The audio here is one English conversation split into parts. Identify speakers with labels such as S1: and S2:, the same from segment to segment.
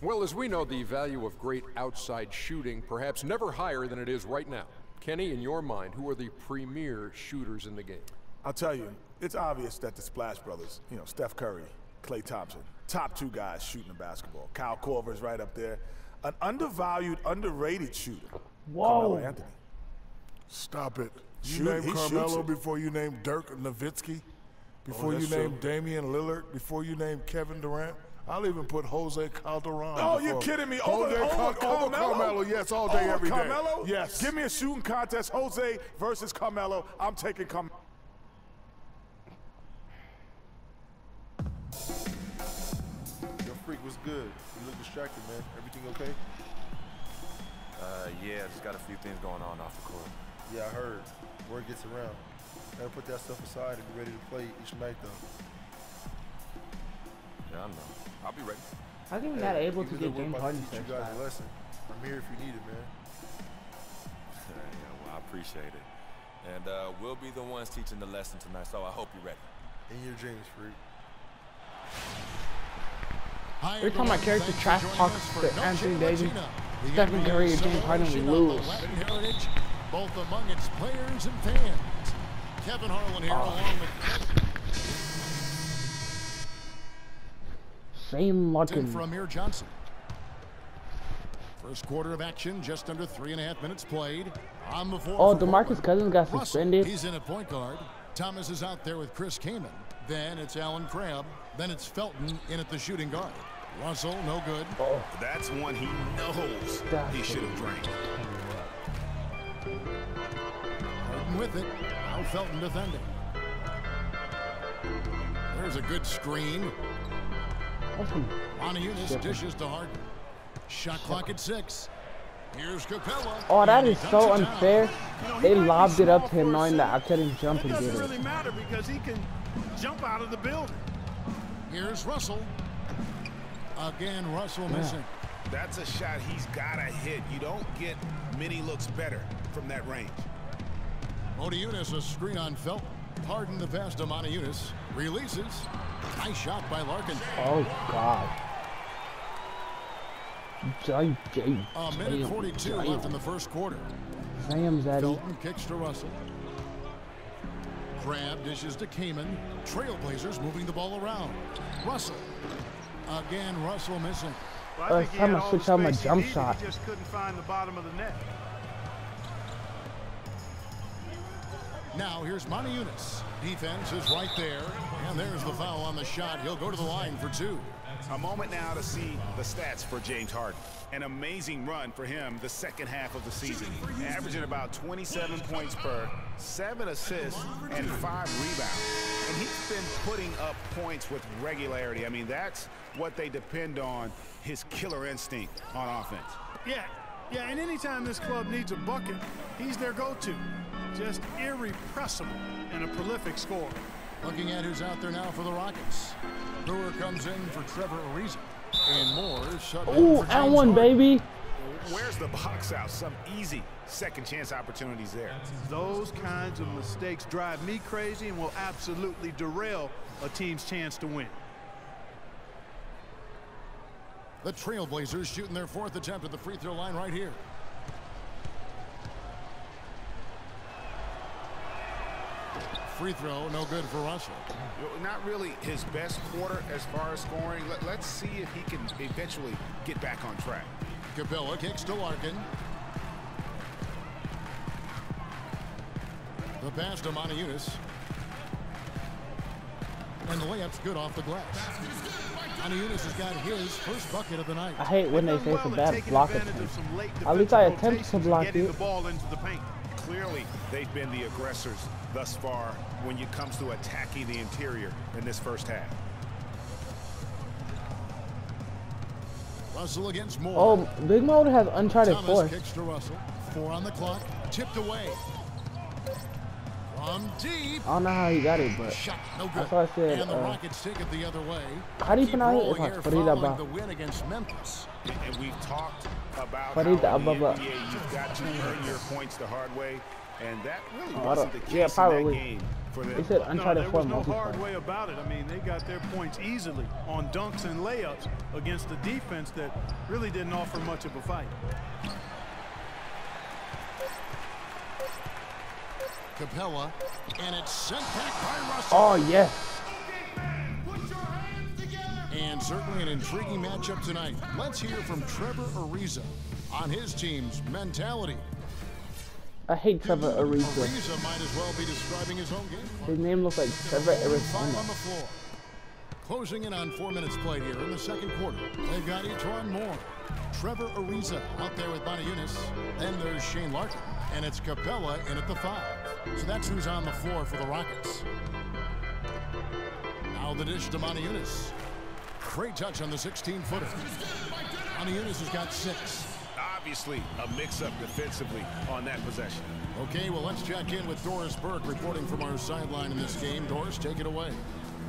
S1: Well, as we know, the value of great outside shooting perhaps never higher than it is right now. Kenny, in your mind, who are the premier shooters in the game?
S2: I'll tell you, it's obvious that the Splash Brothers, you know, Steph Curry, Klay Thompson, top two guys shooting the basketball. Kyle Korver's right up there. An undervalued, underrated shooter.
S3: Whoa.
S2: Carmelo Anthony.
S4: Stop it. You name Carmelo before you name Dirk Nowitzki, before you name Damian Lillard, before you name Kevin Durant. I'll even put Jose Calderon.
S2: Oh, you're kidding me. Over
S4: Carmelo? Yes, all day, every day.
S2: Carmelo?
S4: Yes.
S2: Give me a shooting contest, Jose versus Carmelo. I'm taking Carmelo.
S5: Your freak was good. You look distracted, man. Everything okay?
S6: Yeah, just got a few things going on off the court.
S5: Yeah, I heard. Word gets around. Gotta put that stuff aside and be ready to play each night, though.
S6: Yeah, I know. I'll be ready.
S3: How come we not able to get James Harden
S5: teach you guys a lesson. I'm here if you need it, man.
S6: Yeah, well, I appreciate it. And we'll be the ones teaching the lesson tonight, so I hope you're ready.
S5: In your dreams, freak.
S3: Every time my character trash talks to Anthony Davis, Stephen Curry, and James Harden, we lose.
S7: Heritage, both among its players and fans. Kevin Harlan here along with
S3: same looking
S7: from Amir Johnson. First quarter of action, just under 3.5 minutes played. On the floor.
S3: Oh, DeMarcus Cousins got suspended.
S7: He's in at point guard. Thomas is out there with Chris Kaman. Then it's Alan Crabb. Then it's Felton in at the shooting guard. Russell, no good.
S3: Oh.
S8: That's one he knows he should have drained.
S7: Harden with it. Now Felton defending. There's a good screen. Moniunas dishes to Harden. Shot clock at 6. Here's Capella.
S3: Oh, that is so unfair. They lobbed it up to him knowing that I couldn't jump and get it.
S9: It doesn't really matter because he can jump out of the building.
S7: Here's Russell. Again, Russell missing.
S8: That's a shot he's got to hit. You don't get many looks better from that range.
S7: Moniunas a screen on Felton. Harden the pass to Moniunas. Releases. Nice shot by Larkin.
S3: Oh, God.
S7: A minute 42 left in the first quarter. Felton kicks to Russell. Crabb dishes to Kaman. Trailblazers moving the ball around. Russell. Again, Russell missing.
S9: Well, I think
S3: time to switch out my jump shot.
S9: He just couldn't find the bottom of the net.
S7: Now here's Moniunas. Defense is right there. And there's the foul on the shot. He'll go to the line for 2.
S8: A moment now to see the stats for James Harden. An amazing run for him the second half of the season, averaging about 27 points per, 7 assists, and 5 rebounds. And he's been putting up points with regularity. I mean, that's what they depend on, his killer instinct on offense.
S9: Yeah, and anytime this club needs a bucket, he's their go-to. Just irrepressible and a prolific scorer.
S7: Looking at who's out there now for the Rockets. Brewer comes in for Trevor Ariza. And Moore shut down.
S3: Ooh, and one, baby.
S8: Where's the box out? Some easy second chance opportunities there.
S9: Those kinds of mistakes drive me crazy and will absolutely derail a team's chance to win.
S7: The Trailblazers shooting their 4th attempt at the free throw line right here. Free throw, no good for Russell.
S8: Not really his best quarter as far as scoring. Let's see if he can eventually get back on track.
S7: Capella kicks to Larkin. The pass to Moniunas. And the layup's good off the glass. Moniunas has got his first bucket of the night.
S3: I hate when they say it's a bad block attempt. At least I attempt to block it.
S9: The ball into the paint.
S8: Clearly, they've been the aggressors thus far when it comes to attacking the interior in this first half.
S7: Russell against Moore.
S3: Oh, Big Mo has uncharted
S7: Thomas
S3: force.
S7: Kicks to Russell. 4 on the clock. Tipped away. From deep.
S3: I don't know how he got it, but
S7: shot, no good.
S3: that's what I said.
S7: And the Rockets take it the other way.
S3: How do you pronounce it?
S7: Following the win against Memphis.
S8: And we've talked about how in the NBA you've got to earn your points the hard way, and that really wasn't the case in that game
S9: for them.
S3: They said Uncharted 4
S9: there was no
S3: multiplayer.
S9: hard way about it. I mean, they got their points easily on dunks and layups against a defense that really didn't offer much of a fight.
S7: Capella, and it's sent back by Russell.
S3: Oh, yes.
S7: And certainly an intriguing matchup tonight. Let's hear from Trevor Ariza on his team's mentality.
S3: I hate Trevor Ariza.
S7: Ariza might as well be describing his own game.
S3: His name looks like Trevor
S7: Five on
S3: Arizona.
S7: the floor. Closing in on 4 minutes played here in the second quarter. They've got E'Twaun Moore, Trevor Ariza out there with Motiejunas. Then there's Shane Larkin, and it's Capella in at the 5. So that's who's on the floor for the Rockets. Now the dish to Motiejunas. Great touch on the 16-footer. Motiejunas has got 6.
S8: Obviously, a mix-up defensively on that possession.
S7: Okay, well, let's check in with Doris Burke reporting from our sideline in this game. Doris, take it away.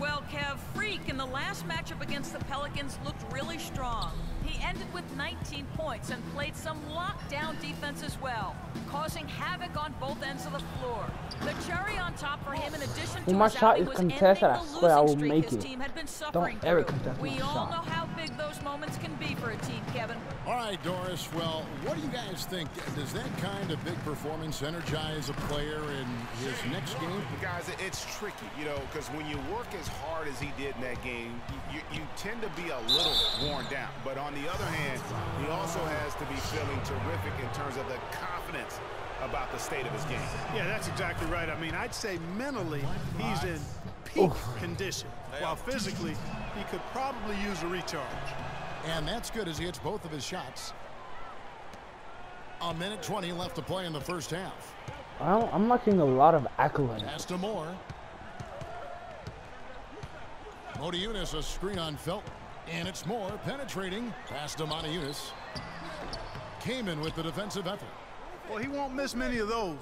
S10: Well, Kev, Freak in the last matchup against the Pelicans looked really strong. He ended with 19 points and played some lockdown defense as well, causing havoc on both ends of the floor. The cherry on top for him, in addition to
S3: When my
S10: his
S3: shot
S10: outing,
S3: is
S10: was
S3: contested,
S10: ending
S3: I
S10: the
S3: swear I will
S10: losing streak
S3: make
S10: his
S3: it.
S10: team had been suffering
S3: Don't ever
S10: through.
S3: contest
S10: We
S3: my
S10: all
S3: shot.
S10: know how big those moments can be for a team, Kevin.
S7: All right, Doris, well, what do you guys think? Does that kind of big performance energize a player in his next game?
S8: Guys, it's tricky, you know, because when you work as hard as he did in that game, you tend to be a little worn down. But on the other hand, he also has to be feeling terrific in terms of the confidence about the state of his game.
S9: Yeah, that's exactly right. I mean, I'd say mentally he's in peak condition, while physically he could probably use a recharge.
S7: And that's good as he hits both of his shots. A minute 20 left to play in the first half.
S3: I'm not getting a lot of accolades.
S7: Pass to Moore. Motiejunas, a screen on Felton. And it's Moore penetrating. Pass to Motiejunas. Kaman with the defensive effort.
S9: Well, he won't miss many of those,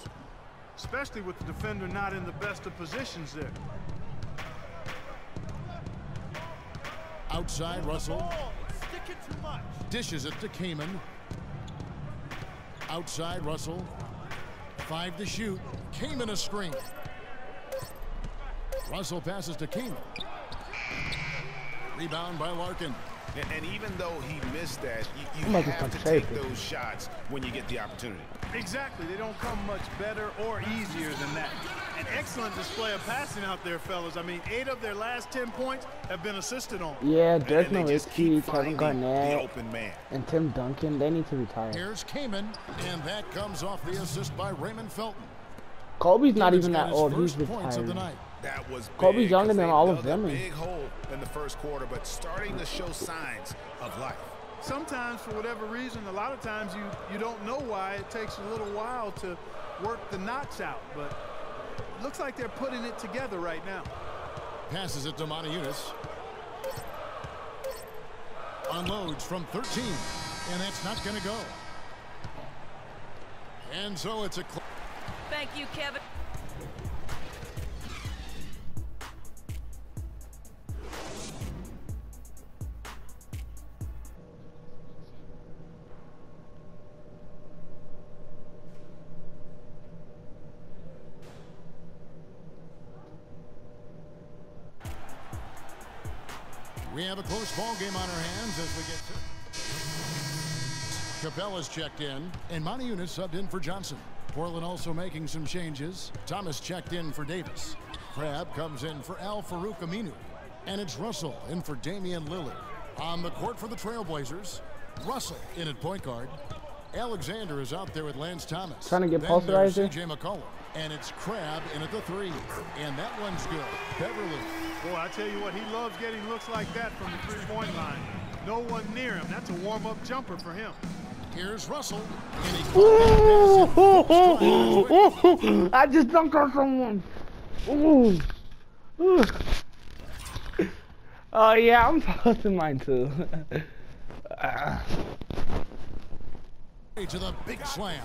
S9: especially with the defender not in the best of positions there.
S7: Outside, Russell. Dishes it to Kaman. Outside, Russell. 5 to shoot. Kaman a screen. Russell passes to Kaman. Rebound by Larkin.
S8: And even though he missed that, you have to take those shots when you get the opportunity.
S9: Exactly. They don't come much better or easier than that. An excellent display of passing out there, fellas. I mean, 8 of their last 10 points have been assisted on.
S3: Yeah, Dirk Nowitzki, Kevin
S8: the
S3: Garnett,
S8: open man.
S3: and Tim Duncan, they need to retire.
S7: Here's Kaman, and that comes off the assist by Raymond Felton.
S3: Kobe's not
S7: Kaman's
S3: even
S7: got
S3: that
S7: his
S3: old. He's
S7: first points of the
S3: retired.
S7: night.
S8: That was
S3: Kobe's
S8: big,
S3: younger than all of
S8: dug
S3: them.
S8: a big hole in the first quarter, but starting to show signs of life.
S9: Sometimes, for whatever reason, a lot of times you don't know why. It takes a little while to work the knots out, but it looks like they're putting it together right now.
S7: Passes it to Motiejunas. Unloads from 13, and that's not going to go. And so it's a...
S10: Thank you, Kevin.
S7: We have a close ball game on our hands as we get to... Capella's checked in, and Motiejunas subbed in for Johnson. Portland also making some changes. Thomas checked in for Davis. Crabbe comes in for Al-Farouq Aminu. And it's Russell in for Damian Lillard. On the court for the Trailblazers, Russell in at point guard. Alexander is out there with Lance Thomas.
S3: Trying to get
S7: Then there's
S3: posterizer.
S7: CJ McCollum. And it's Crabbe in at the 3. And that one's good. Beverly.
S9: Boy, I tell you what, he loves getting looks like that from the three-point line. No one near him. That's a warm-up jumper for him.
S7: Here's Russell. And he
S3: I just dunked on someone. Ooh. Ooh. Oh yeah, I'm posting mine too.
S7: to the big slam.